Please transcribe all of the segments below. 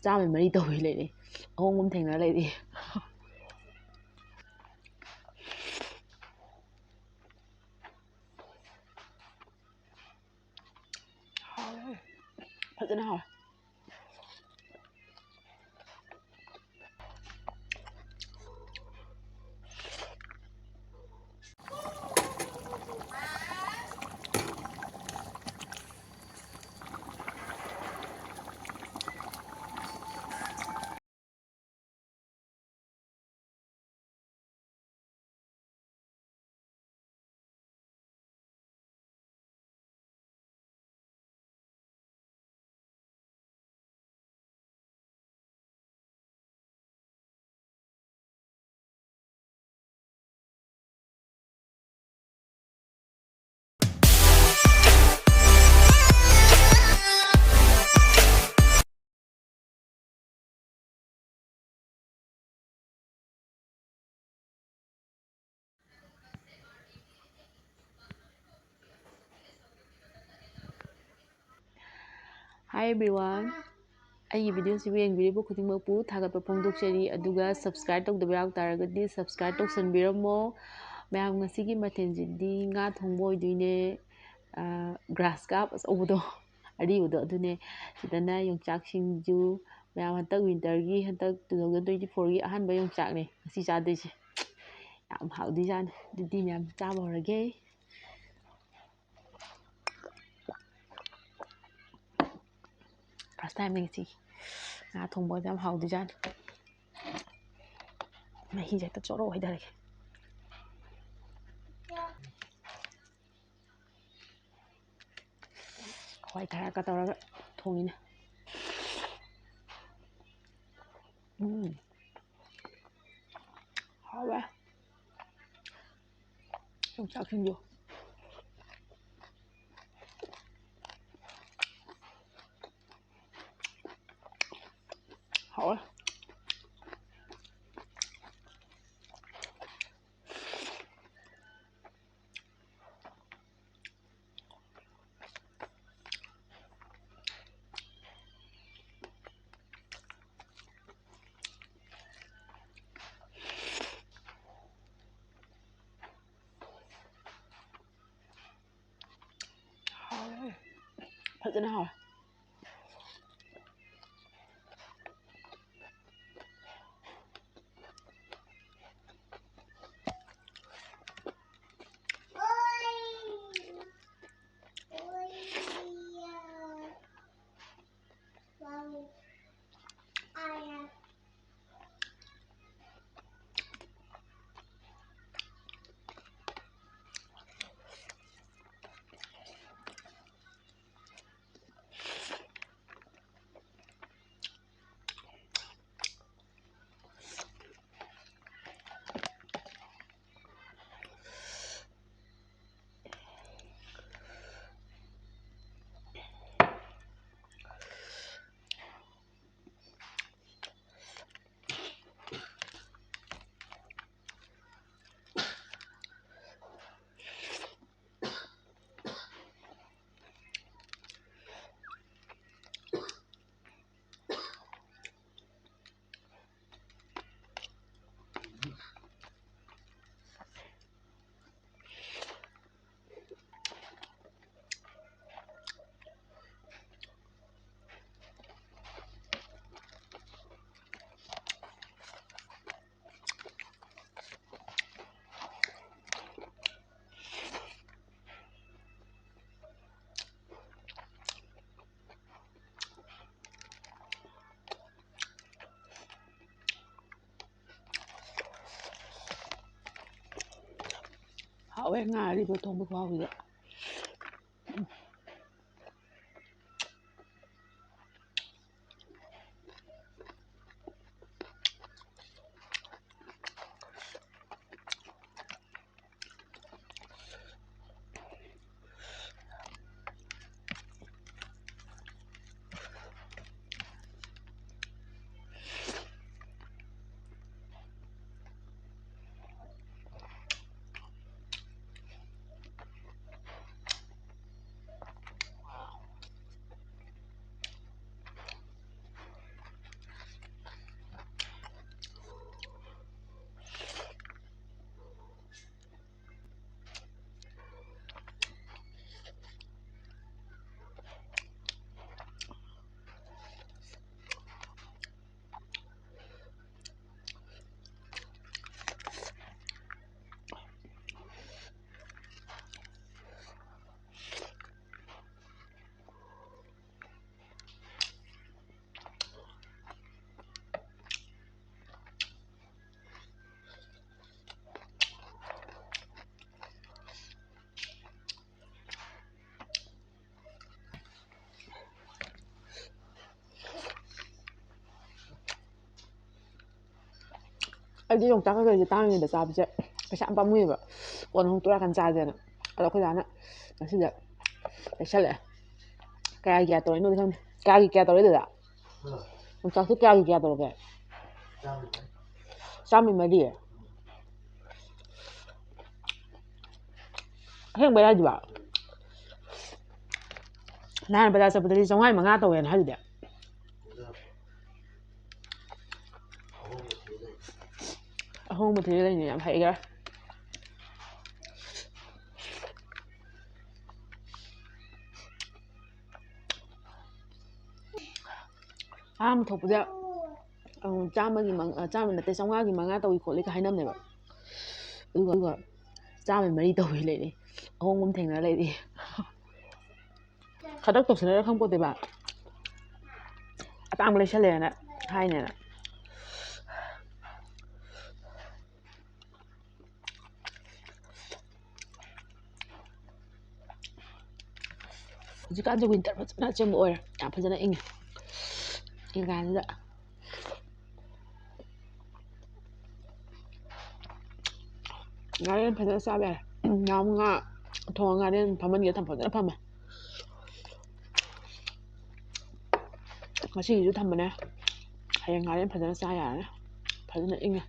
ꯆꯥꯝꯃ ꯃꯔꯤ ꯇꯧꯋꯤ ꯂꯩꯔꯦ ꯑꯍꯣꯡꯕ ꯊꯦꯡꯅ ꯂꯩꯔꯤ ꯐꯖꯅ ꯍꯥꯎꯋꯦ Hi everyone ꯑꯩꯒꯤ ꯚꯤꯗꯤꯑꯣꯁꯤꯕꯨ ꯌꯦꯡꯕꯤꯔꯤꯕ ꯈꯨꯗꯤꯡꯃꯛꯄꯨ ꯊꯥꯒꯠꯄ ꯐꯣꯡꯗꯣꯛꯆꯔꯤ ꯑꯗꯨꯒ ꯁꯕꯁꯀ꯭ꯔꯥꯏꯕ ꯇꯧꯗꯕ ꯌꯥꯎ ꯇꯥꯔꯒꯗꯤ ꯁꯕꯁꯀ꯭ꯔꯥꯏꯕ ꯇꯧꯁꯟꯕꯤꯔꯝꯃꯣ ꯃꯌꯥꯝ ꯉꯁꯤꯒꯤ ꯃꯊꯦꯜꯁꯤꯗꯤ ꯉꯥ ꯊꯣꯡꯕ ꯑꯣꯏꯗꯣꯏꯅꯦ ꯒ꯭ꯔꯥꯁ ꯀꯥꯞ ꯑꯆꯧꯕꯗꯣ ꯑꯔꯤꯕꯗꯣ ꯑꯗꯨꯅꯦ ꯁꯤꯗꯅ ꯌꯣꯡꯆꯥꯛ ꯁꯤꯡꯖꯨ ꯃꯌꯥꯝ ꯍꯟꯇꯛ ꯋꯤꯟꯇꯔꯒꯤ ꯍꯟꯇꯛ 2024ꯒꯤ ꯑꯍꯥꯟꯕ ꯌꯣꯡꯆꯥꯛꯅꯦ ꯉꯁꯤ ꯆꯥꯗꯣꯏꯁꯦ ꯌꯥꯝ ꯍꯥꯎꯗꯣꯏꯖꯥꯠꯅꯤ ꯑꯗꯨꯗꯤ ꯃꯌꯥꯝ ꯆꯥꯕ ꯍꯧꯔꯒꯦ ꯐꯥꯔꯁ ꯇꯥꯏꯝꯅꯦ ꯉꯁꯤ ꯉꯥ ꯊꯣꯡꯕꯁꯦ ꯌꯥꯝ ꯍꯥꯎꯗꯣꯏꯖꯥꯠꯅꯤ ꯃꯍꯤꯁꯦ ꯍꯦꯛꯇ ꯆꯣꯔꯣ ꯍꯩꯊꯔꯒꯦ ꯍꯋꯥꯏ ꯊꯔꯥꯛꯀ ꯇꯧꯔꯒ ꯊꯣꯡꯉꯤꯅꯦ ꯍꯥꯎꯋꯦ ꯌꯣꯡꯆꯥꯛ ꯁꯤꯡꯖꯨ hảo fazendo hảo hảo ngà đi vô thùng bực vào vậy ꯑꯩꯗꯤ ꯌꯣꯡꯆꯥꯛ ꯀꯩꯀꯩꯁꯦ ꯇꯥꯡꯉꯤꯉꯩꯗ ꯆꯥꯕꯁꯦ ꯄꯩꯁꯥ ꯌꯥꯝ ꯄꯥꯝꯃꯨꯏꯕ ꯀꯣꯟꯅ ꯍꯣꯡꯇꯣꯔꯛꯑꯀꯥꯟ ꯆꯥꯁꯦꯅ ꯑꯗꯣ ꯑꯩꯈꯣꯏ ꯗꯥꯅ ꯉꯁꯤꯗ ꯂꯩꯁꯜꯂꯛꯑꯦ ꯀꯌꯥ ꯇꯧꯔꯤꯅꯣꯗꯤ ꯈꯪꯗꯦ ꯀꯌꯥ ꯇꯧꯔꯦ ꯑꯗꯨꯗ ꯌꯣꯡꯆꯥꯛꯇꯣ ꯀꯌꯥ ꯇꯧꯔꯒꯦ 140 ꯑꯁꯦꯡꯕꯩ ꯍꯥꯏꯗꯨꯕ ꯅꯍꯥꯟ ꯕꯖꯥꯔ ꯆꯠꯄꯗꯗꯤ 500 ꯇꯧꯋꯦꯅ ꯍꯥꯏꯗꯨꯗꯤ ꯑꯍꯣꯡꯕ ꯊꯤꯔ ꯂꯩꯅꯤ ꯌꯥꯝ ꯍꯩꯒ꯭ꯔꯦ ꯑꯍꯥꯟꯕ ꯊꯣꯛꯄꯗ 500 ꯇꯧꯏ ꯈꯣꯠꯂꯤꯒ ꯍꯥꯏꯅꯕꯅꯦꯕ ꯑꯗꯨꯒ 4 ꯇꯧꯏ ꯂꯩꯔꯤ ꯑꯍꯣꯡꯕ ꯑꯃ ꯊꯦꯡꯅꯔ ꯂꯩꯔꯤ ꯈꯗꯛ ꯇꯧꯁꯟꯅꯔ ꯈꯪꯄꯣꯠꯇꯦꯕ ꯑꯇꯥꯡꯕ ꯂꯩꯁꯜꯂꯦꯅ ꯍꯥꯏꯅꯦꯅ ꯍꯧꯖꯤꯛꯀꯥꯟꯁꯦ ꯋꯤꯟꯇꯔ ꯐꯖꯅ ꯑꯆꯪꯕ ꯑꯣꯏꯔꯦ ꯌꯥꯝ ꯐꯖꯅ ꯏꯪꯉꯦ ꯏꯪꯀꯥꯟꯁꯤꯗ ꯉꯥꯔꯦꯟ ꯐꯖꯅ ꯆꯥꯕ ꯌꯥꯔꯦ ꯉꯥ ꯊꯣꯡꯉ ꯉꯥꯔꯦꯟ ꯐꯝꯍꯟꯒꯦ ꯐꯖꯅ ꯐꯝꯃꯦ ꯉꯁꯤꯒꯤꯁꯨ ꯊꯝꯕꯅꯦ ꯍꯌꯦꯡ ꯉꯥꯔꯦꯟ ꯐꯖꯅ ꯆꯥ ꯌꯥꯔꯅꯤ ꯐꯖꯅ ꯏꯪꯉꯦ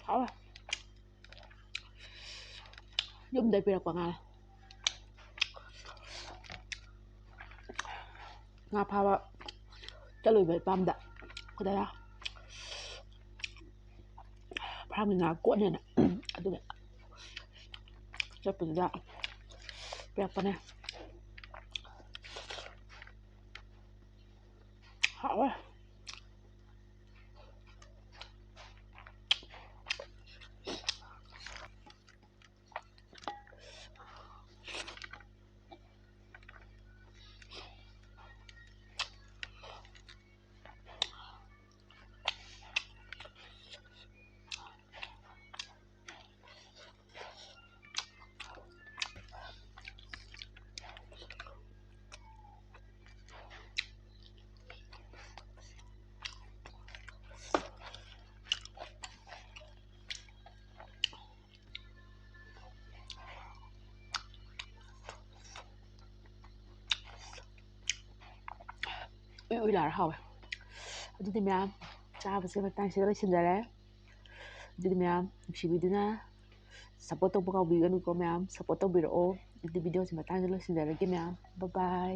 ꯍꯥꯎꯋꯦ ꯌꯨꯝꯗꯩ ꯄꯤꯔꯛꯄ ꯉꯥ ꯐꯥꯕ ꯆꯠꯂꯨꯏꯕ ꯏꯄꯥꯝꯗ ꯑꯩꯈꯣꯏ ꯐꯥꯔꯝꯒꯤ ꯉꯥ ꯀꯣꯠꯅꯦꯅ ꯑꯗꯨꯒ ꯆꯠꯄꯗꯨꯗ ꯄꯤꯔꯛꯄꯅꯦ ꯍꯥꯎꯋꯦ ꯎꯏ ꯂꯥꯎꯔ ꯍꯥꯎꯋꯦ ꯑꯗꯨꯗꯤ ꯃꯌꯥꯝ ꯆꯥꯕꯁꯦ ꯃꯇꯥꯡꯁꯤꯗ ꯂꯣꯏꯁꯤꯟꯖꯔꯦ ꯑꯗꯨꯗꯤ ꯃꯌꯥꯝ ꯅꯨꯡꯁꯤꯕꯤꯗꯨꯅ ꯁꯞꯄꯣꯔꯠ ꯇꯧꯕ ꯀꯥꯎꯕꯤꯒꯅꯨꯀꯣ ꯃꯌꯥꯝ ꯁꯞꯄꯣꯔꯠ ꯇꯧꯕꯤꯔꯛꯑꯣ ꯑꯗꯨꯗꯤ ꯚꯤꯗꯤꯑꯣꯁꯤ ꯃꯇꯥꯡꯁꯤꯗ ꯂꯣꯏꯁꯤꯟꯖꯔꯒꯦ ꯃꯌꯥꯝ ꯕꯥꯏ